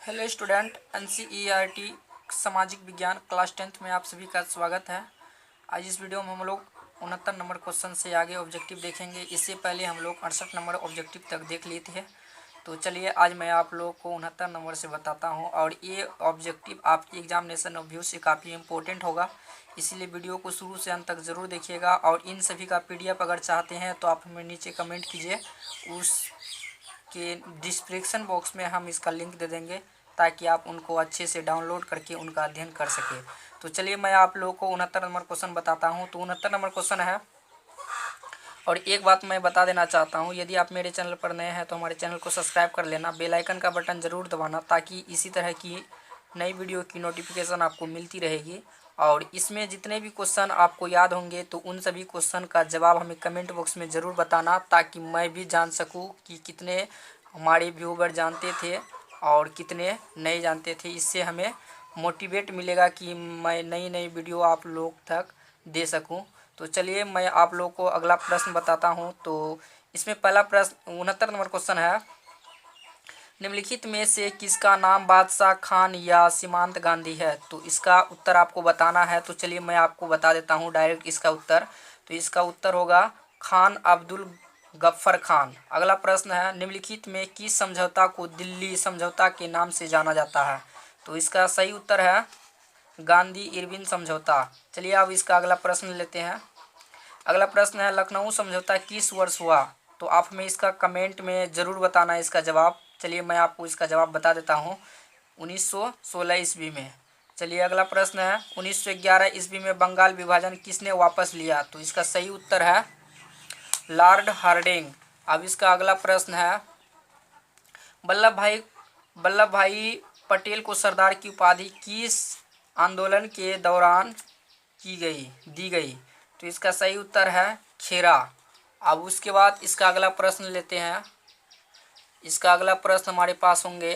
Hello student, NCERT सामाजिक विज्ञान class 10th में आप सभी का स्वागत है। आज इस वीडियो में हम लोग 69 नंबर क्वेश्चन से आगे ऑब्जेक्टिव देखेंगे। इससे पहले हम लोग 68 नंबर ऑब्जेक्टिव तक देख लिए थे। तो चलिए आज मैं आप लोगों को 69 नंबर से बताता हूं और ये ऑब्जेक्टिव आपकी एग्जामिनेशन व्यू से काफ़ी इम्पोर्टेंट होगा, इसीलिए वीडियो को शुरू से अंत तक ज़रूर देखिएगा। और इन सभी का PDF अगर चाहते हैं तो आप हमें नीचे कमेंट कीजिए, उस के डिस्क्रिप्शन बॉक्स में हम इसका लिंक दे देंगे ताकि आप उनको अच्छे से डाउनलोड करके उनका अध्ययन कर सके। तो चलिए मैं आप लोगों को 69 नंबर क्वेश्चन बताता हूं। तो 69 नंबर क्वेश्चन है, और एक बात मैं बता देना चाहता हूं, यदि आप मेरे चैनल पर नए हैं तो हमारे चैनल को सब्सक्राइब कर लेना, बेल आइकन का बटन ज़रूर दबाना ताकि इसी तरह की नई वीडियो की नोटिफिकेशन आपको मिलती रहेगी। और इसमें जितने भी क्वेश्चन आपको याद होंगे तो उन सभी क्वेश्चन का जवाब हमें कमेंट बॉक्स में ज़रूर बताना ताकि मैं भी जान सकूं कि कितने हमारे व्यूवर जानते थे और कितने नहीं जानते थे। इससे हमें मोटिवेट मिलेगा कि मैं नई नई वीडियो आप लोग तक दे सकूं। तो चलिए मैं आप लोग को अगला प्रश्न बताता हूं। तो इसमें पहला प्रश्न 69 नंबर क्वेश्चन है, निम्नलिखित में से किसका नाम बादशाह खान या सीमांत गांधी है? तो इसका उत्तर आपको बताना है। तो चलिए मैं आपको बता देता हूं डायरेक्ट इसका उत्तर। तो इसका उत्तर होगा खान अब्दुल गफ्फर खान। अगला प्रश्न है, निम्नलिखित में किस समझौता को दिल्ली समझौता के नाम से जाना जाता है? तो इसका सही उत्तर है गांधी इरविन समझौता। चलिए अब इसका अगला प्रश्न लेते हैं। अगला प्रश्न है, लखनऊ समझौता किस वर्ष हुआ? तो आप हमें इसका कमेंट में ज़रूर बताना है इसका जवाब। चलिए मैं आपको इसका जवाब बता देता हूँ, 1916 ईस्वी में। चलिए अगला प्रश्न है, 1911 ईस्वी में बंगाल विभाजन किसने वापस लिया? तो इसका सही उत्तर है लॉर्ड हार्डिंग। अब इसका अगला प्रश्न है, वल्लभ भाई पटेल को सरदार की उपाधि किस आंदोलन के दौरान दी गई? तो इसका सही उत्तर है खेरा। अब उसके बाद इसका अगला प्रश्न लेते हैं। इसका अगला प्रश्न हमारे पास होंगे,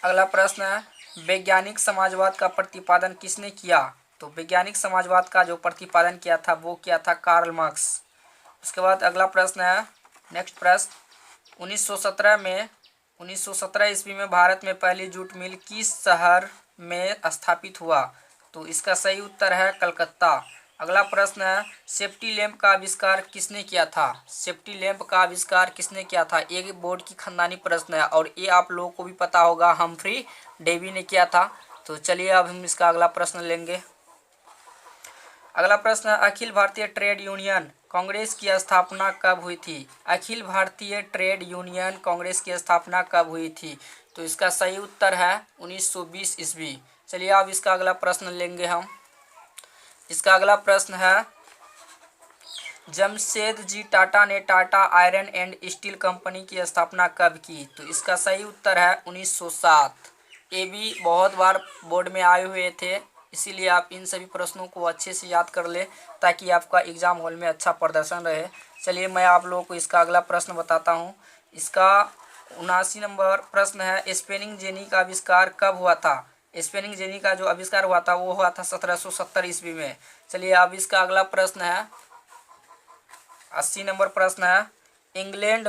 अगला प्रश्न है, वैज्ञानिक समाजवाद का प्रतिपादन किसने किया? तो वैज्ञानिक समाजवाद का जो प्रतिपादन किया था वो किया था कार्ल मार्क्स। उसके बाद अगला प्रश्न है, नेक्स्ट प्रश्न, 1917 ईस्वी में भारत में पहली जूट मिल किस शहर में स्थापित हुआ? तो इसका सही उत्तर है कलकत्ता। अगला प्रश्न है, सेफ्टी लैंप का आविष्कार किसने किया था? सेफ्टी लैंप का आविष्कार किसने किया था? ये बोर्ड की खानदानी प्रश्न है और ये आप लोगों को भी पता होगा, हम्फ्री डेवी ने किया था। तो चलिए अब हम इसका अगला प्रश्न लेंगे। अगला प्रश्न है, अखिल भारतीय ट्रेड यूनियन कांग्रेस की स्थापना कब हुई थी? अखिल भारतीय ट्रेड यूनियन कांग्रेस की स्थापना कब हुई थी? तो इसका सही उत्तर है 1920 ईस्वी। चलिए अब इसका अगला प्रश्न लेंगे हम। इसका अगला प्रश्न है, जमशेदजी टाटा ने Tata iron and steel company की स्थापना कब की? तो इसका सही उत्तर है 1907। ये भी बहुत बार बोर्ड में आए हुए थे, इसीलिए आप इन सभी प्रश्नों को अच्छे से याद कर ले ताकि आपका एग्जाम हॉल में अच्छा प्रदर्शन रहे। चलिए मैं आप लोगों को इसका अगला प्रश्न बताता हूँ। इसका 79 नंबर प्रश्न है, स्पेनिंग जेनी का आविष्कार कब हुआ था? स्पेनिंग जेनी का जो आविष्कार हुआ था वो हुआ था 1770 ईस्वी में। चलिए अब इसका अगला प्रश्न है, 80 नंबर प्रश्न है, इंग्लैंड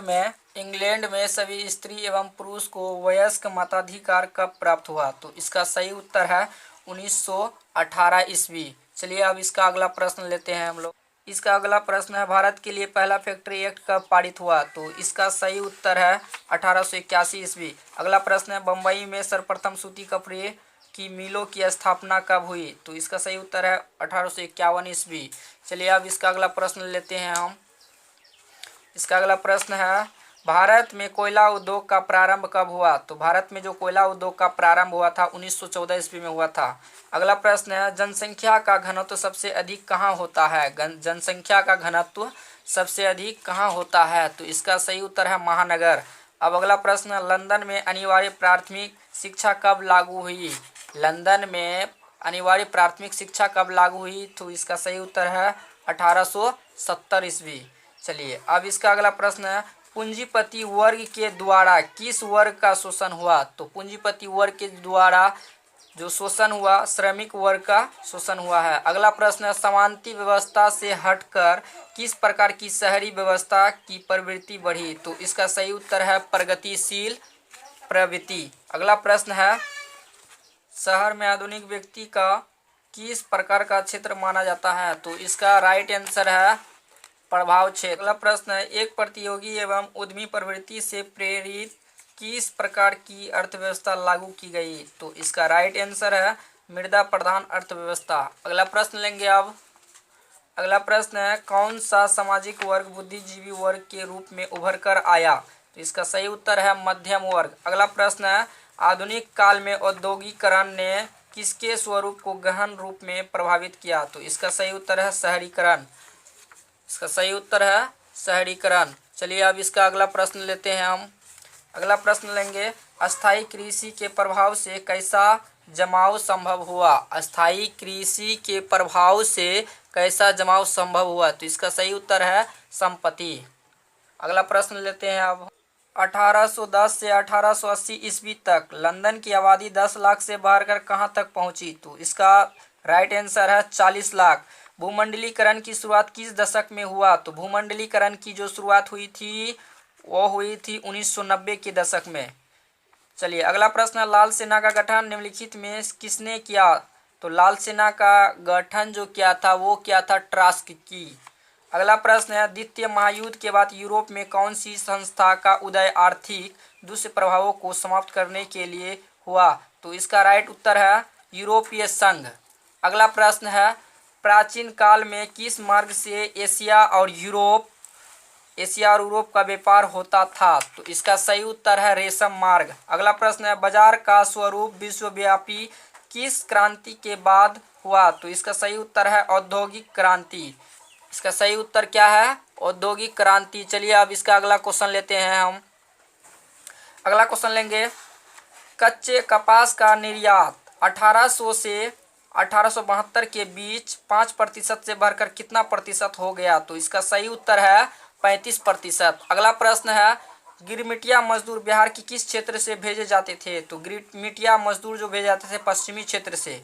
में सभी स्त्री एवं पुरुष को वयस्क मताधिकार कब प्राप्त हुआ? तो इसका सही उत्तर है 1918 ईस्वी। चलिए अब इसका अगला प्रश्न लेते हैं हम लोग। इसका अगला प्रश्न है, भारत के लिए पहला फैक्ट्री एक्ट कब पारित हुआ? तो इसका सही उत्तर है 1881 ईस्वी। अगला प्रश्न है, बम्बई में सर्वप्रथम सूती कपड़े की मिलों की स्थापना कब हुई? तो इसका सही उत्तर है 1851 ईस्वी। चलिए अब इसका अगला प्रश्न लेते हैं हम। इसका अगला प्रश्न है, भारत में कोयला उद्योग का प्रारंभ कब हुआ? तो भारत में जो कोयला उद्योग का प्रारंभ हुआ था 1914 ईस्वी में हुआ था। अगला प्रश्न है, जनसंख्या का घनत्व सबसे अधिक कहाँ होता है? जनसंख्या का घनत्व सबसे अधिक कहाँ होता है? तो इसका सही उत्तर है महानगर। अब अगला प्रश्न, लंदन में अनिवार्य प्राथमिक शिक्षा कब लागू हुई? लंदन में अनिवार्य प्राथमिक शिक्षा कब लागू हुई? तो इसका सही उत्तर है 1870 ईस्वी। चलिए अब इसका अगला प्रश्न है, पूंजीपति वर्ग के द्वारा किस वर्ग का शोषण हुआ? तो पूंजीपति वर्ग के द्वारा जो शोषण हुआ, श्रमिक वर्ग का शोषण हुआ है। अगला प्रश्न है, समानती व्यवस्था से हटकर किस प्रकार की शहरी व्यवस्था की प्रवृत्ति बढ़ी? तो इसका सही उत्तर है प्रगतिशील प्रवृत्ति। अगला प्रश्न है, शहर में आधुनिक व्यक्ति का किस प्रकार का क्षेत्र माना जाता है? तो इसका राइट आंसर है प्रभाव क्षेत्र। अगला प्रश्न है, एक प्रतियोगी एवं उद्यमी प्रवृत्ति से प्रेरित किस प्रकार की अर्थव्यवस्था लागू की गई? तो इसका राइट आंसर है मृदा प्रधान अर्थव्यवस्था। अगला प्रश्न लेंगे अब। अगला प्रश्न है, कौन सा सामाजिक वर्ग बुद्धिजीवी वर्ग के रूप में उभर कर आया? तो इसका सही उत्तर है मध्यम वर्ग। अगला प्रश्न है, आधुनिक काल में औद्योगिकरण ने किसके स्वरूप को गहन रूप में प्रभावित किया? तो इसका सही उत्तर है शहरीकरण। इसका सही उत्तर है शहरीकरण। चलिए अब इसका अगला प्रश्न लेते हैं हम। अगला प्रश्न लेंगे, अस्थायी कृषि के प्रभाव से कैसा जमाव संभव हुआ? अस्थायी कृषि के प्रभाव से कैसा जमाव संभव हुआ? तो इसका सही उत्तर है संपत्ति। अगला प्रश्न लेते हैं अब। 1810 से 1880 ईस्वी तक लंदन की आबादी 10 लाख से बढ़कर कहाँ तक पहुंची? तो इसका राइट आंसर है 40 लाख। भूमंडलीकरण की शुरुआत किस दशक में हुआ? तो भूमंडलीकरण की जो शुरुआत हुई थी वो हुई थी 1990 के दशक में। चलिए अगला प्रश्न है, लाल सेना का गठन निम्नलिखित में किसने किया? तो लाल सेना का गठन जो किया था वो क्या था? ट्रास्की। अगला प्रश्न है, द्वितीय महायुद्ध के बाद यूरोप में कौन सी संस्था का उदय आर्थिक दुष्प्रभावों को समाप्त करने के लिए हुआ? तो इसका राइट उत्तर है यूरोपीय संघ। अगला प्रश्न है, प्राचीन काल में किस मार्ग से एशिया और यूरोप का व्यापार होता था? तो इसका सही उत्तर है रेशम मार्ग। अगला प्रश्न है, बाजार का स्वरूप विश्वव्यापी किस क्रांति के बाद हुआ? तो इसका सही उत्तर है औद्योगिक क्रांति। इसका सही उत्तर क्या है? औद्योगिक क्रांति। चलिए अब इसका अगला क्वेश्चन लेते हैं हम। अगला क्वेश्चन लेंगे, कच्चे कपास का निर्यात 1800 से 1872 के बीच 5% से बढ़कर कितना प्रतिशत हो गया? तो इसका सही उत्तर है 35%। अगला प्रश्न है, गिरमिटिया मजदूर बिहार के किस क्षेत्र से भेजे जाते थे? तो गिरमिटिया मजदूर जो भेजे जाते थे पश्चिमी क्षेत्र से।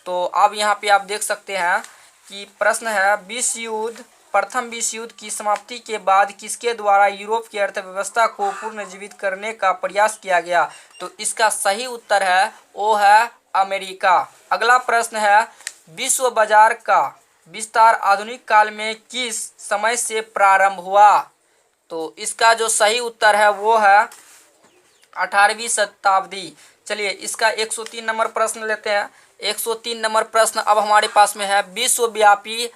तो अब यहाँ पे आप देख सकते हैं कि प्रश्न है, प्रथम विश्व युद्ध की समाप्ति के बाद किसके द्वारा यूरोप की अर्थव्यवस्था को पुनर्जीवित करने का प्रयास किया गया? तो इसका सही उत्तर है वो है अमेरिका। अगला प्रश्न है, विश्व बाजार का विस्तार आधुनिक काल में किस समय से प्रारंभ हुआ? तो इसका जो सही उत्तर है वो है 18वीं शताब्दी। चलिए इसका 103 नंबर प्रश्न लेते हैं। 103 नंबर प्रश्न अब हमारे पास में है, विश्वव्यापी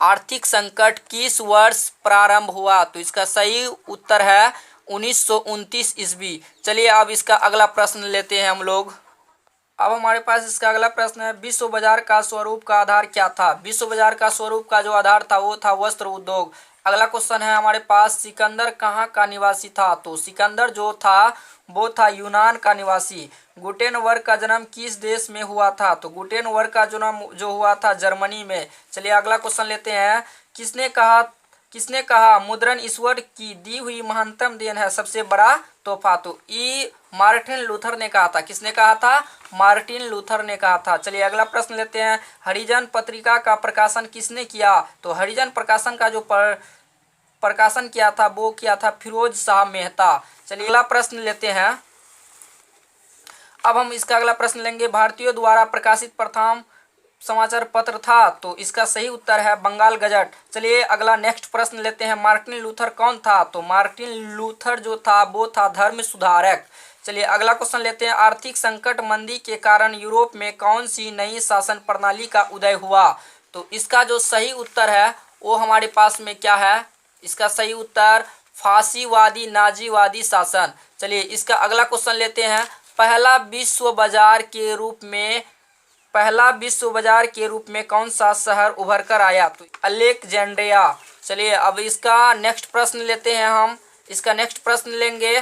आर्थिक संकट किस वर्ष प्रारंभ हुआ? तो इसका सही उत्तर है 1929 ईस्वी। चलिए अब इसका अगला प्रश्न लेते हैं हम लोग। अब हमारे पास इसका अगला प्रश्न है, विश्व बाजार का स्वरूप का आधार क्या था? विश्व बाजार का स्वरूप का जो आधार था वो था वस्त्र उद्योग। अगला क्वेश्चन है हमारे पास, सिकंदर कहाँ का निवासी था? तो सिकंदर जो था वो था यूनान का निवासी। गुटेनबर्ग का जन्म किस देश में हुआ था? तो गुटेनबर्ग का जन्म जो हुआ था जर्मनी में। चलिए अगला क्वेश्चन लेते हैं, किसने कहा मुद्रण ईश्वर की दी हुई महानतम देन है, सबसे बड़ा तोहफा? तो मार्टिन लूथर ने कहा था। किसने कहा था? मार्टिन लूथर ने कहा था। चलिए अगला प्रश्न लेते हैं, हरिजन पत्रिका का प्रकाशन किसने किया? तो हरिजन प्रकाशन का जो प्रकाशन किया था वो किया था फिरोज शाह मेहता। चलिए अगला प्रश्न लेते हैं। अब हम इसका अगला प्रश्न लेंगे, भारतीयों द्वारा प्रकाशित प्रथम समाचार पत्र था? तो इसका सही उत्तर है बंगाल गजट। चलिए अगला नेक्स्ट प्रश्न लेते हैं, मार्टिन लूथर कौन था? तो मार्टिन लूथर जो था वो था धर्म सुधारक। चलिए अगला क्वेश्चन लेते हैं, आर्थिक संकट मंदी के कारण यूरोप में कौन सी नई शासन प्रणाली का उदय हुआ? तो इसका जो सही उत्तर है वो हमारे पास में क्या है? इसका सही उत्तर फासीवादी नाजीवादी शासन। चलिए इसका अगला क्वेश्चन लेते हैं, पहला विश्व बाजार के रूप में कौन सा शहर उभर कर आया? तो अलेक्जेंड्रिया। चलिए अब इसका नेक्स्ट प्रश्न लेते हैं हम। इसका नेक्स्ट प्रश्न लेंगे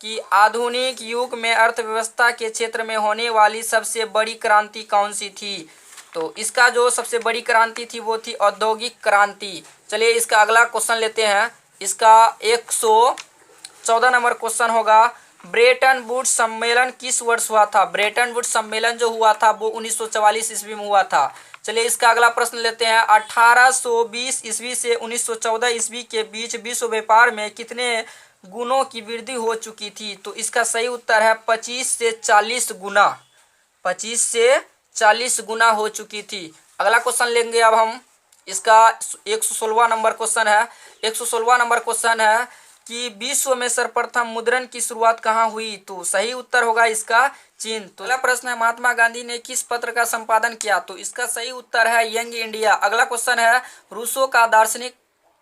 कि आधुनिक युग में अर्थव्यवस्था के क्षेत्र में होने वाली सबसे बड़ी क्रांति कौन सी थी? तो इसका जो सबसे बड़ी क्रांति थी वो थी औद्योगिक क्रांति। चलिए इसका अगला क्वेश्चन लेते हैं। इसका 114 नंबर क्वेश्चन होगा, ब्रेटन वुड्स सम्मेलन किस वर्ष हुआ था? ब्रेटन वुड्स सम्मेलन जो हुआ था वो 1944 ईस्वी में हुआ था। चलिए इसका अगला प्रश्न लेते हैं। 1820 ईस्वी से 1914 ईस्वी के बीच विश्व व्यापार में कितने गुणों की वृद्धि हो चुकी थी? तो इसका सही उत्तर है 25 से 40 गुना। 25 से 40 गुना हो चुकी थी। अगला क्वेश्चन लेंगे अब हम। इसका 116वां नंबर क्वेश्चन है। 116वां नंबर क्वेश्चन है कि विश्व में सर्वप्रथम मुद्रण की शुरुआत कहाँ हुई? तो सही उत्तर होगा इसका चीन। तो अगला प्रश्न है महात्मा गांधी ने किस पत्र का संपादन किया? तो इसका सही उत्तर है यंग इंडिया। अगला क्वेश्चन है रूसो का दार्शनिक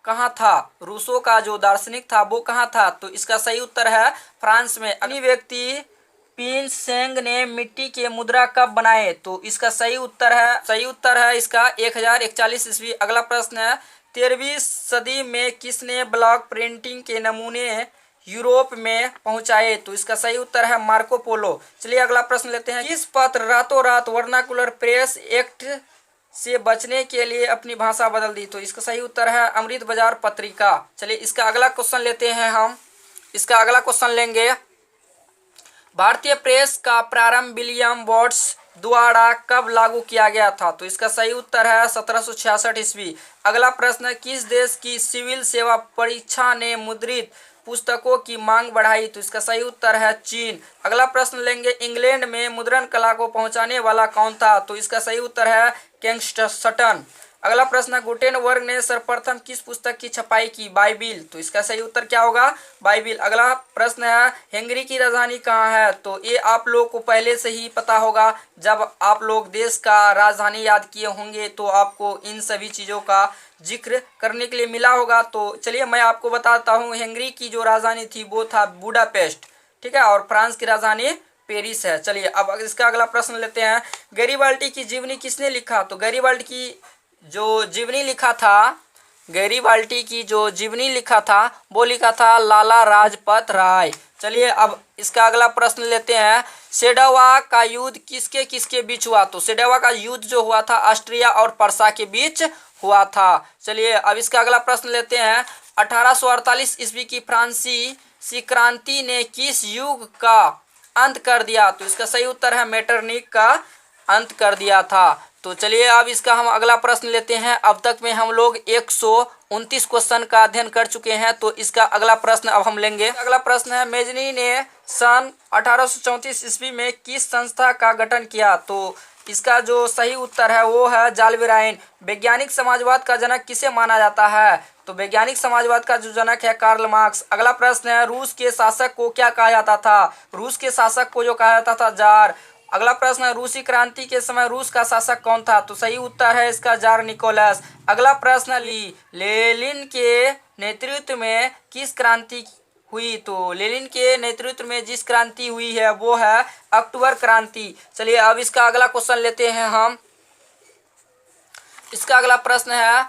कहाँ था? रूसो का जो दार्शनिक था वो कहाँ था? तो इसका सही उत्तर है फ्रांस में। अन्य व्यक्ति पिन सेंग ने मिट्टी के मुद्रा कब बनाए? तो इसका सही उत्तर है इसका 1041 ईस्वी। अगला प्रश्न है 13वीं सदी में किसने ब्लॉक प्रिंटिंग के नमूने यूरोप में पहुंचाए? तो इसका सही उत्तर है मार्को पोलो। चलिए अगला प्रश्न लेते हैं। किस पत्र रातों रात वर्नाकुलर प्रेस एक्ट से बचने के लिए अपनी भाषा बदल दी? तो इसका सही उत्तर है अमृत बाजार पत्रिका। चलिए इसका अगला क्वेश्चन लेते हैं हम। इसका अगला क्वेश्चन लेंगे। भारतीय प्रेस का प्रारंभ विलियम वॉट्स द्वारा कब लागू किया गया था? तो इसका सही उत्तर है 1766 ईस्वी। अगला प्रश्न है किस देश की सिविल सेवा परीक्षा ने मुद्रित पुस्तकों की मांग बढ़ाई? तो इसका सही उत्तर है चीन। अगला प्रश्न लेंगे। इंग्लैंड में मुद्रण कला को पहुंचाने वाला कौन था? तो इसका सही उत्तर है किंगस्टन। अगला प्रश्न है गुटेनबर्ग ने सर्वप्रथम किस पुस्तक की छपाई की? बाइबिल। तो इसका सही उत्तर क्या होगा? बाइबिल। अगला प्रश्न है हंगरी की राजधानी कहाँ है? तो ये आप लोग को पहले से ही पता होगा। जब आप लोग देश का राजधानी याद किए होंगे तो आपको इन सभी चीज़ों का जिक्र करने के लिए मिला होगा। तो चलिए मैं आपको बताता हूँ। हंगरी की जो राजधानी थी वो था बुडापेस्ट, ठीक है, और फ्रांस की राजधानी पेरिस है। चलिए अब इसका अगला प्रश्न लेते हैं। गैरीबाल्डी की जीवनी किसने लिखा? तो गैरीबाल्डी की जो जीवनी लिखा था, गैरीबाल्डी की जो जीवनी लिखा था वो लिखा था लाला राजपत राय। चलिए अब इसका अगला प्रश्न लेते हैं। सेडोवा का युद्ध किसके किसके बीच हुआ? तो सेडोवा का युद्ध जो हुआ था ऑस्ट्रिया और पर्सा के बीच हुआ था। चलिए अब इसका अगला प्रश्न लेते हैं। 1848 ईस्वी की फ्रांसीसी क्रांति ने किस युग का अंत कर दिया? तो इसका सही उत्तर है मेटरनिक का अंत कर दिया था। तो चलिए अब इसका हम अगला प्रश्न लेते हैं। अब तक में हम लोग 129 क्वेश्चन का अध्ययन कर चुके हैं। तो इसका अगला प्रश्न अब हम लेंगे। अगला प्रश्न है मेजनी ने सन 1834 ईस्वी में किस संस्था का गठन किया? तो इसका जो सही उत्तर है वो है जाल्बेराइन। वैज्ञानिक समाजवाद का जनक किसे माना जाता है? तो वैज्ञानिक समाजवाद का जो जनक है कार्ल मार्क्स। अगला प्रश्न है रूस के शासक को क्या कहा जाता था? रूस के शासक को जो कहा जाता था जार। अगला प्रश्न है रूसी क्रांति के समय रूस का शासक कौन था? तो सही उत्तर है इसका जार निकोलस। अगला प्रश्न लेनिन के नेतृत्व में किस क्रांति हुई? तो लेनिन के नेतृत्व में जिस क्रांति हुई है वो है अक्टूबर क्रांति। चलिए अब इसका अगला क्वेश्चन लेते हैं हम। इसका अगला प्रश्न है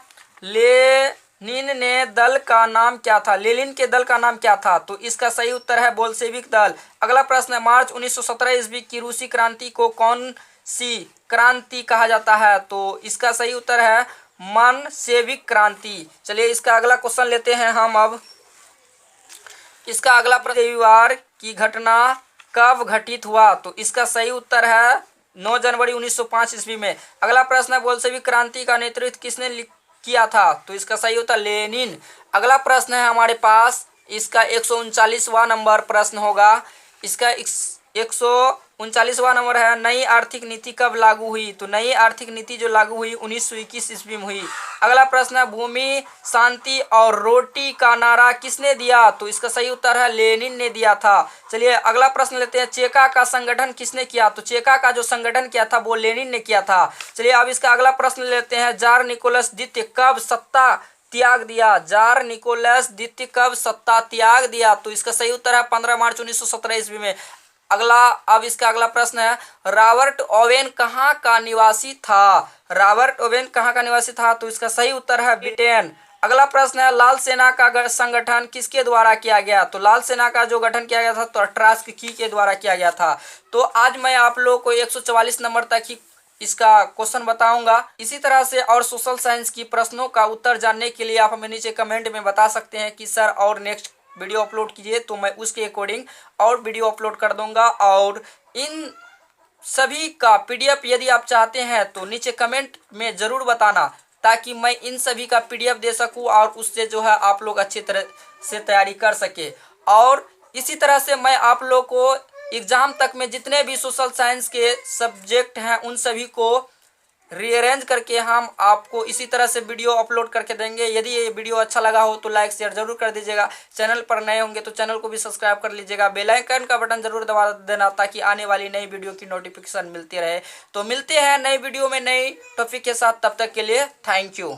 लेनिन ने दल का नाम क्या था? लेनिन के दल का नाम क्या था? तो इसका सही उत्तर है बोल्शेविक दल। अगला प्रश्न है मार्च 1917 ईस्वी की रूसी क्रांति को कौन सी क्रांति कहा जाता है? तो इसका सही उत्तर है मनशेविक क्रांति। चलिए इसका अगला क्वेश्चन लेते हैं हम अब। इसका अगला प्रश्न रविवार की घटना कब घटित हुआ? तो इसका सही उत्तर है 9 जनवरी 1905 ईस्वी में। अगला प्रश्न है बोल्शेविक क्रांति का नेतृत्व किसने किया था? तो इसका सही उत्तर लेनिन। अगला प्रश्न है हमारे पास। इसका 139वां नंबर प्रश्न होगा। इसका 139वां नंबर है नई आर्थिक नीति कब लागू हुई? तो नई आर्थिक नीति जो लागू हुई 1921 ईस्वी में हुई। अगला प्रश्न है भूमि शांति और रोटी का नारा किसने दिया? तो इसका सही उत्तर है लेनिन ने दिया था। चलिए अगला प्रश्न लेते हैं चेका का संगठन किसने किया? तो चेका का जो संगठन किया था वो लेनिन ने किया था। चलिए अब इसका अगला प्रश्न लेते हैं जार निकोलस द्वितीय कब सत्ता त्याग दिया? जार निकोलस द्वितीय कब सत्ता त्याग दिया? तो इसका सही उत्तर है 15 मार्च 1917 ईस्वी में। अब इसका अगला प्रश्न है रॉबर्ट ओवेन कहाँ का निवासी था? रॉबर्ट ओवेन कहाँ का निवासी था? तो इसका सही उत्तर है ब्रिटेन। अगला प्रश्न है लाल सेना का संगठन किसके द्वारा किया गया? तो लाल सेना का जो गठन किया गया था तो ट्रॉट्स्की के द्वारा किया गया था। तो आज मैं आप लोग को 144 नंबर तक ही इसका क्वेश्चन बताऊंगा। इसी तरह से और सोशल साइंस की प्रश्नों का उत्तर जानने के लिए आप हमें नीचे कमेंट में बता सकते हैं कि सर और नेक्स्ट वीडियो अपलोड कीजिए तो मैं उसके अकॉर्डिंग और वीडियो अपलोड कर दूंगा। और इन सभी का पीडीएफ यदि आप चाहते हैं तो नीचे कमेंट में ज़रूर बताना, ताकि मैं इन सभी का पीडीएफ दे सकूं और उससे जो है आप लोग अच्छी तरह से तैयारी कर सके। और इसी तरह से मैं आप लोग को एग्ज़ाम तक में जितने भी सोशल साइंस के सब्जेक्ट हैं उन सभी को रीअरेंज करके हम आपको इसी तरह से वीडियो अपलोड करके देंगे। यदि ये वीडियो अच्छा लगा हो तो लाइक शेयर जरूर कर दीजिएगा। चैनल पर नए होंगे तो चैनल को भी सब्सक्राइब कर लीजिएगा। बेल आइकन का बटन जरूर दबा देना, ताकि आने वाली नई वीडियो की नोटिफिकेशन मिलती रहे। तो मिलते हैं नई वीडियो में नई टॉपिक के साथ, तब तक के लिए थैंक यू।